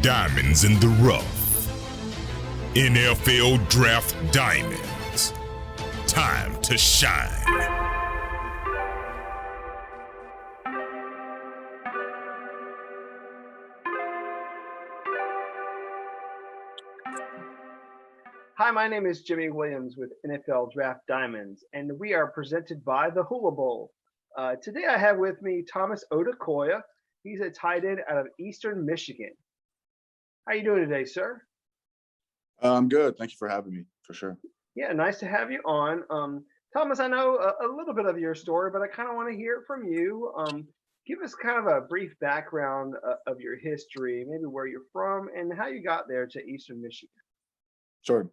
Diamonds in the rough. NFL Draft Diamonds. Time to shine. Hi, my name is Jimmy Williams with NFL Draft Diamonds, and we are presented by the Hula Bowl. Today I have with me Thomas Odukoya. He's a tight end out of Eastern Michigan. How you doing today, sir? I'm good. Thank you for having me, for sure. Yeah, nice to have you on. Thomas, I know a little bit of your story, but I kind of want to hear it from you. Give us kind of a brief background of your history, maybe where you're from and how you got there to Eastern Michigan. Sure.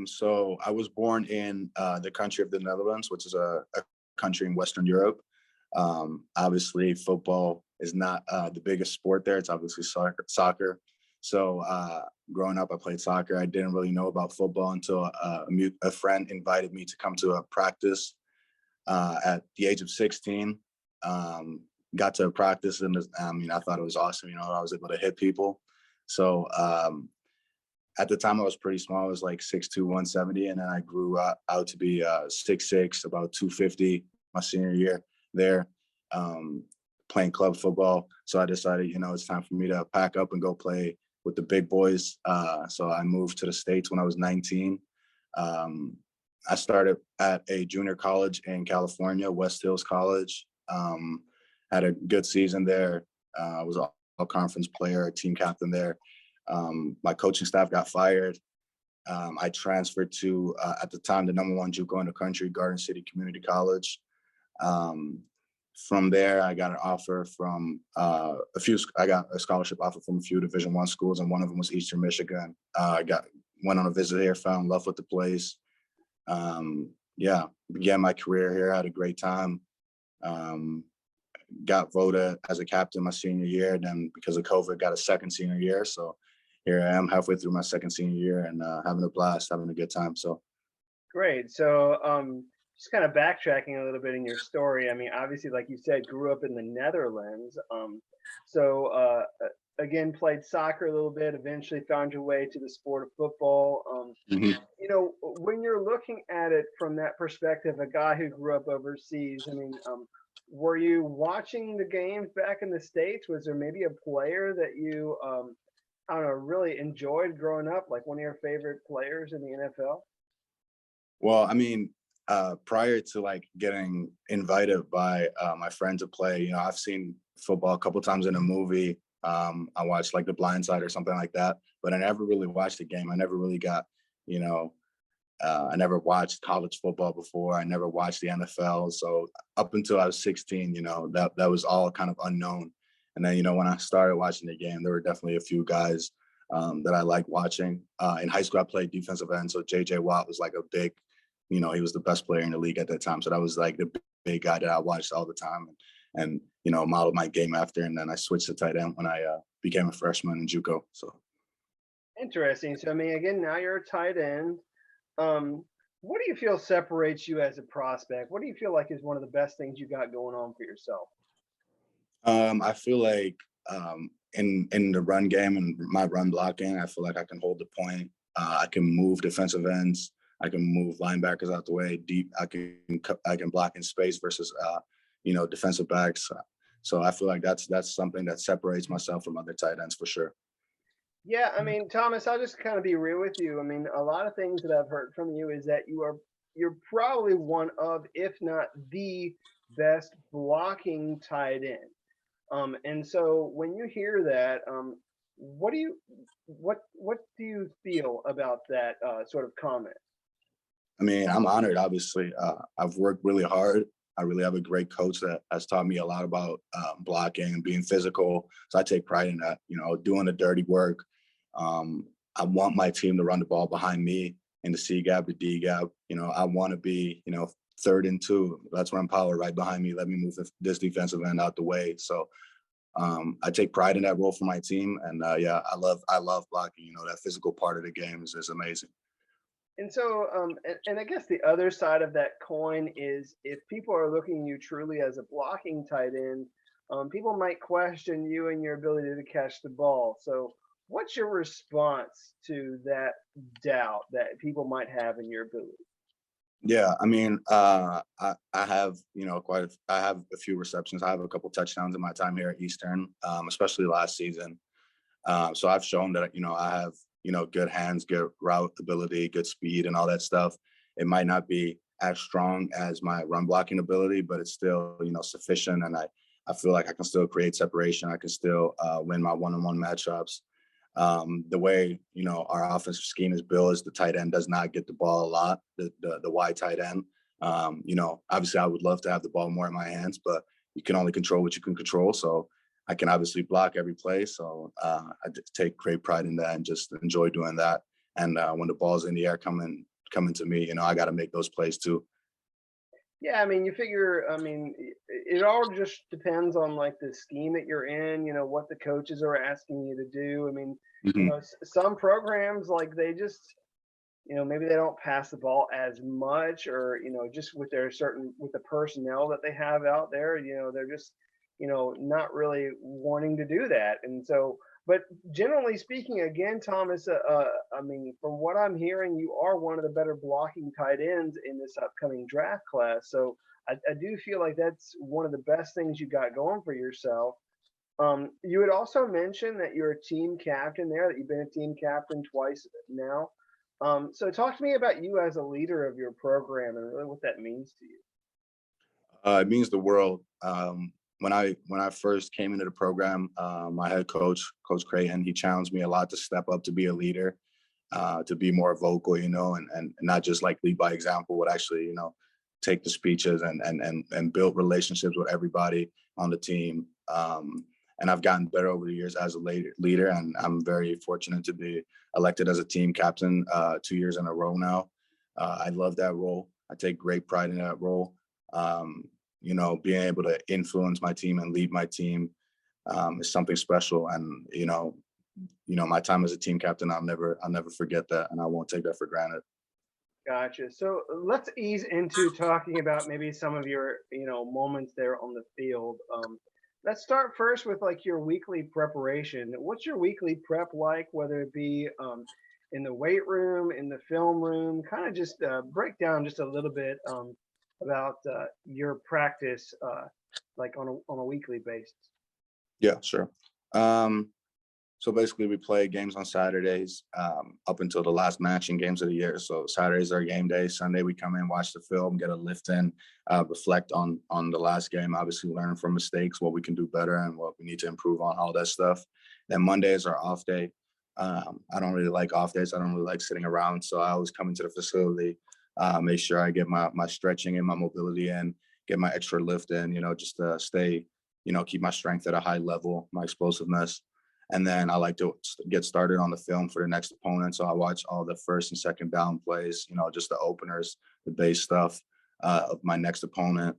So I was born in the country of the Netherlands, which is a country in Western Europe. Obviously, football is not the biggest sport there. It's obviously soccer. So growing up, I played soccer. I didn't really know about football until a friend invited me to come to a practice at the age of 16. Got to practice, and I thought it was awesome. I was able to hit people. So at the time, I was pretty small. I was like 6'2", 170, and then I grew out to be 6'6", about 250 my senior year there, playing club football. So I decided, it's time for me to pack up and go play with the big boys. So I moved to the States when I was 19. I started at a junior college in California, West Hills College. Had a good season there. I was an all-conference player, team captain there. My coaching staff got fired. I transferred to, at the time, the #1 JUCO in the country, Garden City Community College. From there, I got an offer from I got a scholarship offer from a few Division I schools, and one of them was Eastern Michigan. Went on a visit here, fell in love with the place. Began my career here, had a great time. Got voted as a captain my senior year, then because of COVID, got a second senior year. So here I am halfway through my second senior year and having a blast, having a good time. So great. So just kind of backtracking a little bit in your story. I mean, obviously, like you said, grew up in the Netherlands. Again, played soccer a little bit, eventually found your way to the sport of football. When you're looking at it from that perspective, a guy who grew up overseas, were you watching the games back in the States? Was there maybe a player that you, really enjoyed growing up, like one of your favorite players in the NFL? Well, prior to getting invited by my friend to play, I've seen football a couple times in a movie. I watched The Blind Side or something like that, but I never really watched the game. I never really got, I never watched college football before. I never watched the NFL. So up until I was 16, that was all kind of unknown. And then, when I started watching the game, there were definitely a few guys that I liked watching. In high school, I played defensive end. So J.J. Watt was a big, he was the best player in the league at that time. So that was the big guy that I watched all the time and modeled my game after. And then I switched to tight end when I became a freshman in JUCO. So interesting. So, again, now you're a tight end. What do you feel separates you as a prospect? What do you feel like is one of the best things you got going on for yourself? I feel like in the run game and my run blocking, I feel like I can hold the point. I can move defensive ends. I can move linebackers out the way deep. I can block in space versus defensive backs. So I feel like that's something that separates myself from other tight ends for sure. Yeah, Thomas, I'll just kind of be real with you. A lot of things that I've heard from you is that you're probably one of, if not the best blocking tight end. And so when you hear that, what do you feel about that sort of comment? I'm honored, obviously. I've worked really hard. I really have a great coach that has taught me a lot about blocking and being physical. So I take pride in that, doing the dirty work. I want my team to run the ball behind me in the C gap, the D gap. I want to be, 3rd and 2. That's when I'm power right behind me. Let me move this defensive end out the way. So I take pride in that role for my team. And I love blocking. That physical part of the game is amazing. And so, and I guess the other side of that coin is if people are looking at you truly as a blocking tight end, people might question you and your ability to catch the ball. So What's your response to that doubt that people might have in your ability? Yeah, I mean, I have, I have a few receptions. I have a couple touchdowns in my time here at Eastern, especially last season. So I've shown that, I have, good hands, good route ability, good speed and all that stuff. It might not be as strong as my run blocking ability, but it's still, sufficient. And I feel like I can still create separation. I can still win my one-on-one matchups. The way, our offensive scheme is built is the tight end does not get the ball a lot, the wide tight end. Obviously I would love to have the ball more in my hands, but you can only control what you can control. So I can obviously block every play. So I take great pride in that and just enjoy doing that. And when the ball's in the air coming to me, I got to make those plays too. Yeah, I mean, you figure, I mean, it all just depends on like the scheme that you're in, what the coaches are asking you to do. I mean, Hmm. some programs like they just, maybe they don't pass the ball as much or, just with with the personnel that they have out there, they're just, not really wanting to do that. And so, but generally speaking, again, Thomas, I mean, from what I'm hearing, you are one of the better blocking tight ends in this upcoming draft class. So I do feel like that's one of the best things you got going for yourself. You had also mentioned that you're a team captain there, that you've been a team captain twice now. So talk to me about you as a leader of your program and really what that means to you. It means the world. When I first came into the program, my head coach, Coach Creighton, he challenged me a lot to step up to be a leader, to be more vocal, and not just like lead by example, but actually, take the speeches and build relationships with everybody on the team. And I've gotten better over the years as a leader, and I'm very fortunate to be elected as a team captain 2 years in a row now. I love that role. I take great pride in that role. Um, Being able to influence my team and lead my team is something special. And my time as a team captain, I'll never forget that, and I won't take that for granted. Gotcha. So let's ease into talking about maybe some of your, moments there on the field. Let's start first with like your weekly preparation. What's your weekly prep like, whether it be in the weight room, in the film room? Kind of just break down just a little bit about your practice, like on a weekly basis. Yeah, sure. Um, So basically, we play games on Saturdays up until the last matching games of the year. So Saturdays are game day. Sunday we come in, watch the film, get a lift in, reflect on the last game. Obviously, learn from mistakes, what we can do better, and what we need to improve on. All that stuff. Then Monday is our off day. I don't really like off days. I don't really like sitting around. So I always come into the facility, make sure I get my stretching and my mobility in, get my extra lift in. Just to stay, keep my strength at a high level, my explosiveness. And then I like to get started on the film for the next opponent. So I watch all the first and second down plays, just the openers, the base stuff of my next opponent.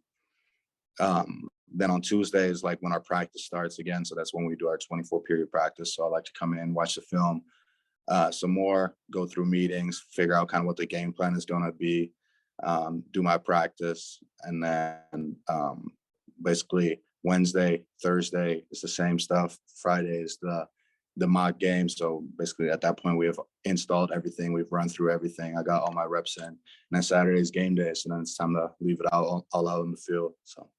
Then on Tuesdays, like when our practice starts again. So that's when we do our 24 period practice. So I like to come in, watch the film, some more, go through meetings, figure out kind of what the game plan is going to be, do my practice. And then basically Wednesday, Thursday is the same stuff. Friday is the mock game. So basically at that point we have installed everything. We've run through everything. I got all my reps in. And then Saturday is game day. So then it's time to leave it all out in the field. So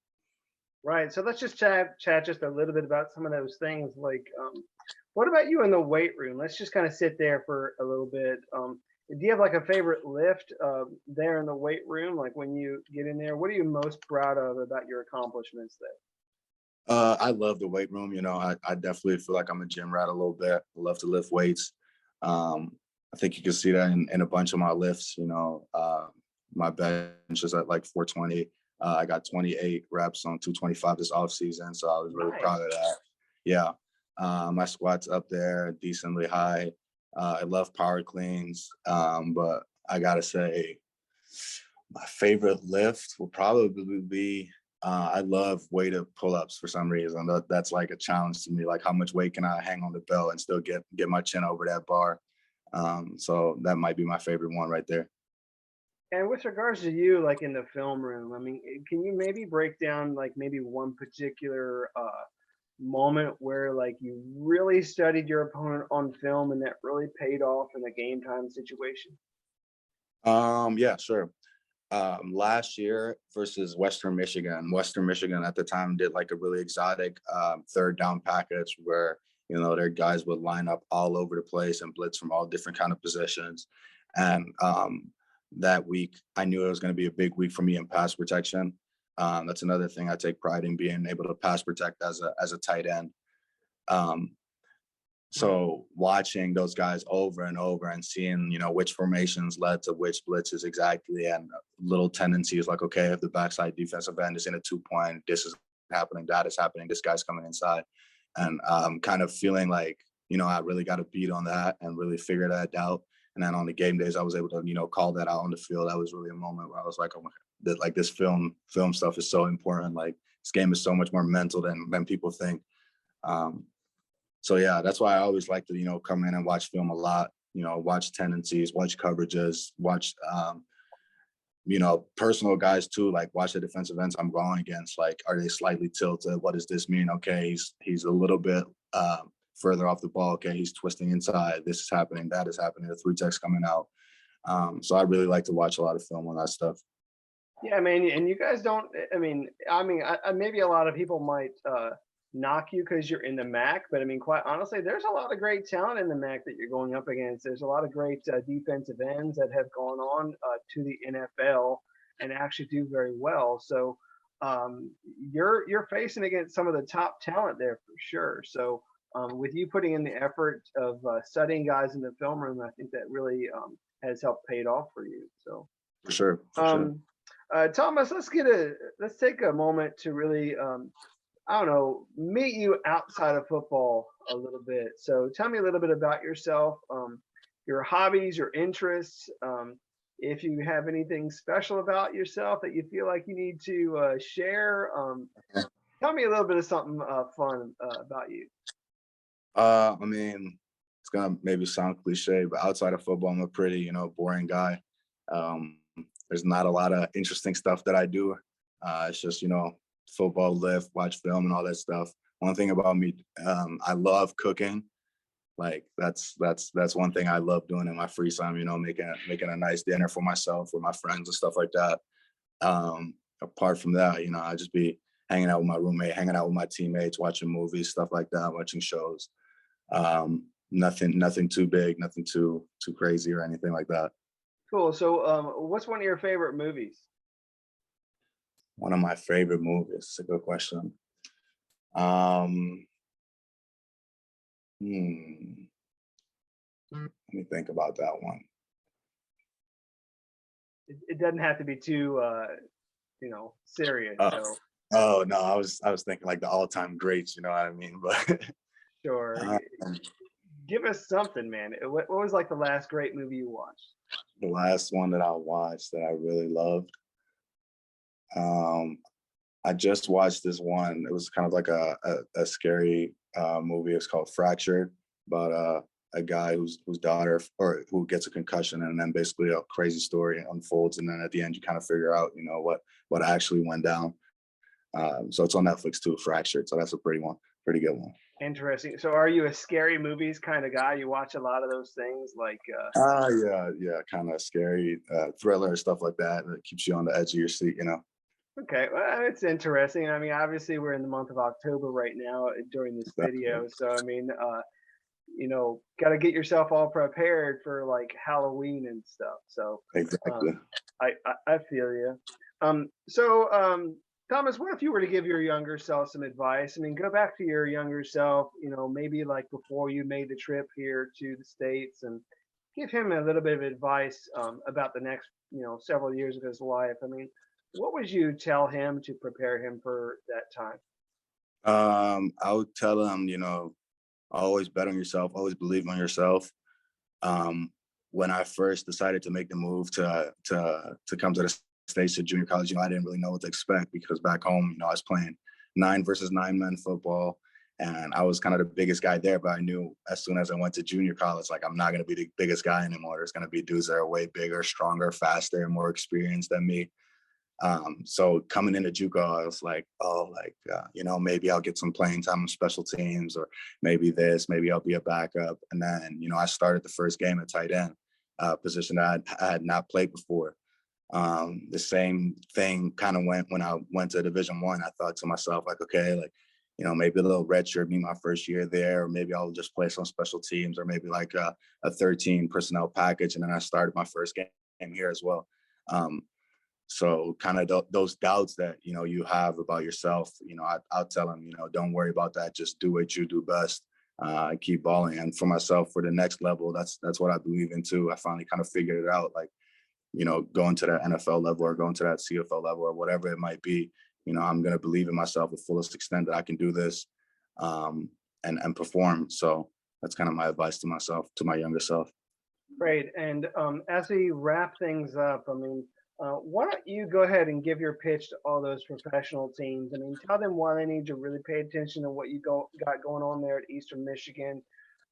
Right. So let's just chat just a little bit about some of those things. Like, what about you in the weight room? Let's just kind of sit there for a little bit. Do you have like a favorite lift there in the weight room? Like when you get in there, what are you most proud of about your accomplishments there? I love the weight room. I definitely feel like I'm a gym rat a little bit. I love to lift weights. I think you can see that in a bunch of my lifts. My bench is at like 420. I got 28 reps on 225 this off season, so I was really proud of Nice. that. Yeah, my squats up there decently high. I love power cleans, but I gotta say, my favorite lift will probably be. I love weighted pull-ups for some reason. That's like a challenge to me. Like, how much weight can I hang on the belt and still get my chin over that bar? So that might be my favorite one right there. And with regards to you, like in the film room, I mean, can you maybe break down like maybe one particular moment where like you really studied your opponent on film and that really paid off in a game time situation? Yeah, sure. Last year versus Western Michigan. Western Michigan at the time did like a really exotic third down package where, you know, their guys would line up all over the place and blitz from all different kind of positions. And that week, I knew it was going to be a big week for me in pass protection. That's another thing I take pride in, being able to pass protect as a tight end. Um, so watching those guys over and over and seeing, you know, which formations led to which blitzes exactly, and little tendencies like, okay, if the backside defensive end is in a 2-point, this is happening, that is happening, this guy's coming inside. And kind of feeling like, you know, I really got to beat on that and really figure that out. And then on the game days, I was able to, you know, call that out on the field. That was really a moment where I was like, oh my God, that like this film stuff is so important. Like this game is so much more mental than people think. So yeah, that's why I always like to, you know, come in and watch film a lot, you know, watch tendencies, watch coverages, watch, you know, personal guys too, like watch the defensive ends I'm going against. Like, are they slightly tilted? What does this mean? Okay, he's a little bit further off the ball. Okay, he's twisting inside. This is happening. That is happening. The 3-tech's coming out. So I really like to watch a lot of film on that stuff. Yeah, man, and you guys don't. Maybe a lot of people might knock you because you're in the MAC, but I mean, quite honestly, there's a lot of great talent in the MAC that you're going up against. There's a lot of great defensive ends that have gone on to the NFL and actually do very well. So you're facing against some of the top talent there for sure. So with you putting in the effort of studying guys in the film room, I think that really has helped paid off for you. So For sure. For sure. Thomas, let's take a moment to really I don't know, meet you outside of football a little bit. So tell me a little bit about yourself, your hobbies, your interests. If you have anything special about yourself that you feel like you need to share, tell me a little bit of something fun about you. I mean, it's gonna maybe sound cliche, but outside of football, I'm a pretty, you know, boring guy. Um, there's not a lot of interesting stuff that I do. It's just, you know, football, lift, watch film, and all that stuff. One thing about me, I love cooking. Like that's one thing I love doing in my free time. You know, making a nice dinner for myself, for my friends, and stuff like that. Apart from that, you know, I just be hanging out with my roommate, hanging out with my teammates, watching movies, stuff like that, watching shows. Nothing too big, nothing too crazy or anything like that. Cool. So what's one of your favorite movies? One of my favorite movies. It's a good question. Hmm. Let me think about that one. It doesn't have to be too, serious. Oh, So oh no, I was thinking like the all-time greats. You know what I mean? But sure, give us something, man. What was like the last great movie you watched? the last one that I watched that I really loved. I just watched this one. It was kind of like a scary movie. It's called Fractured, about a guy whose daughter or who gets a concussion, and then basically a crazy story unfolds, and then at the end you kind of figure out, you know, what actually went down. So it's on Netflix too, Fractured. So that's a pretty good one. Interesting. So are you a scary movies kind of guy? You watch a lot of those things like Yeah, kind of scary, thriller stuff like that. That keeps you on the edge of your seat, you know. okay, well, it's interesting. I mean, obviously we're in the month of October right now during this video. So I mean, got to get yourself all prepared for like Halloween and stuff. So Exactly. I feel you. So Thomas, what if you were to give your younger self some advice? I mean, go back to your younger self, maybe like before you made the trip here to the States, and give him a little bit of advice about the next, several years of his life. I mean, what would you tell him to prepare him for that time? I would tell him, you know, always bet on yourself, always believe on yourself. When I first decided to make the move to come to the States to junior college, I didn't really know what to expect, because back home, I was playing 9 versus 9 men football, and I was kind of the biggest guy there. But I knew as soon as I went to junior college, like, I'm not going to be the biggest guy anymore. There's going to be dudes that are way bigger, stronger, faster, and more experienced than me. So coming into JUCO, I was like, oh, like, you know, maybe I'll get some playing time on special teams, or maybe maybe I'll be a backup. And then, you know, I started the first game at tight end, position that I had not played before. The same thing kind of went when I went to Division I. I thought to myself, like, okay, like, you know, maybe a little redshirt me my first year there, or maybe I'll just play some special teams, or maybe like a 13 personnel package. And then I started my first game here as well. So kind of those doubts that, you know, you have about yourself, you know, I'll tell them, you know, don't worry about that. Just do what you do best. Keep balling. And for myself, for the next level, that's what I believe in too. I finally kind of figured it out, like, you know, going to that NFL level or going to that CFL level or whatever it might be, you know, I'm going to believe in myself the fullest extent that I can do this, and perform. So that's kind of my advice to myself, to my younger self. Great. And as we wrap things up, I mean, why don't you go ahead and give your pitch to all those professional teams? I mean, tell them why they need to really pay attention to what you got going on there at Eastern Michigan,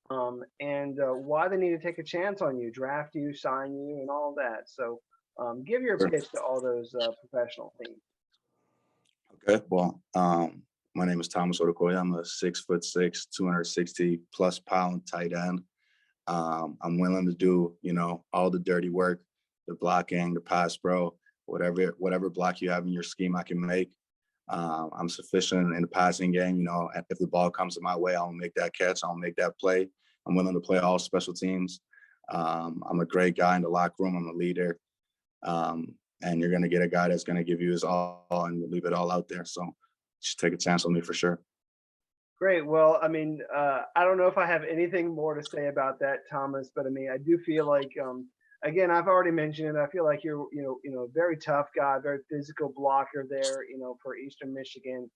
and why they need to take a chance on you, draft you, sign you, and all that. So give your Sure. pitch to all those professional teams. Okay. Well, my name is Thomas Odukoya. I'm a 6'6", 260+ pound tight end. I'm willing to do, you know, all the dirty work, the blocking, the pass pro, whatever block you have in your scheme, I can make. I'm sufficient in the passing game. You know, if the ball comes to my way, I'll make that catch. I'll make that play. I'm willing to play all special teams. I'm a great guy in the locker room. I'm a leader. And you're going to get a guy that's going to give you his all and leave it all out there. So just take a chance on me for sure. Great. Well, I mean, I don't know if I have anything more to say about that, Thomas, but I mean, I do feel like, again, I've already mentioned it. I feel like you're, a very tough guy, very physical blocker there, for Eastern Michigan.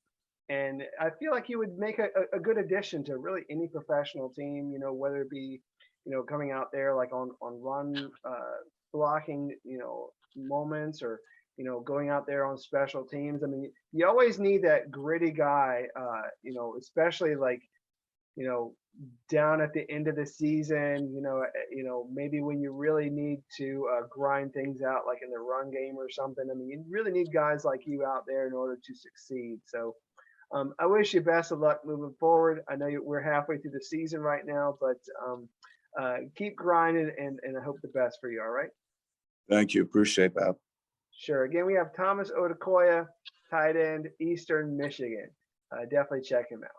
And I feel like you would make a good addition to really any professional team, whether it be, coming out there like on run blocking, moments, or, going out there on special teams. I mean, you always need that gritty guy, especially like, down at the end of the season, maybe when you really need to grind things out, like in the run game or something. I mean, you really need guys like you out there in order to succeed. So I wish you best of luck moving forward. I know we're halfway through the season right now, but keep grinding, and I hope the best for you. All right. Thank you. Appreciate that. Sure. Again, we have Thomas Odukoya, tight end, Eastern Michigan. Definitely check him out.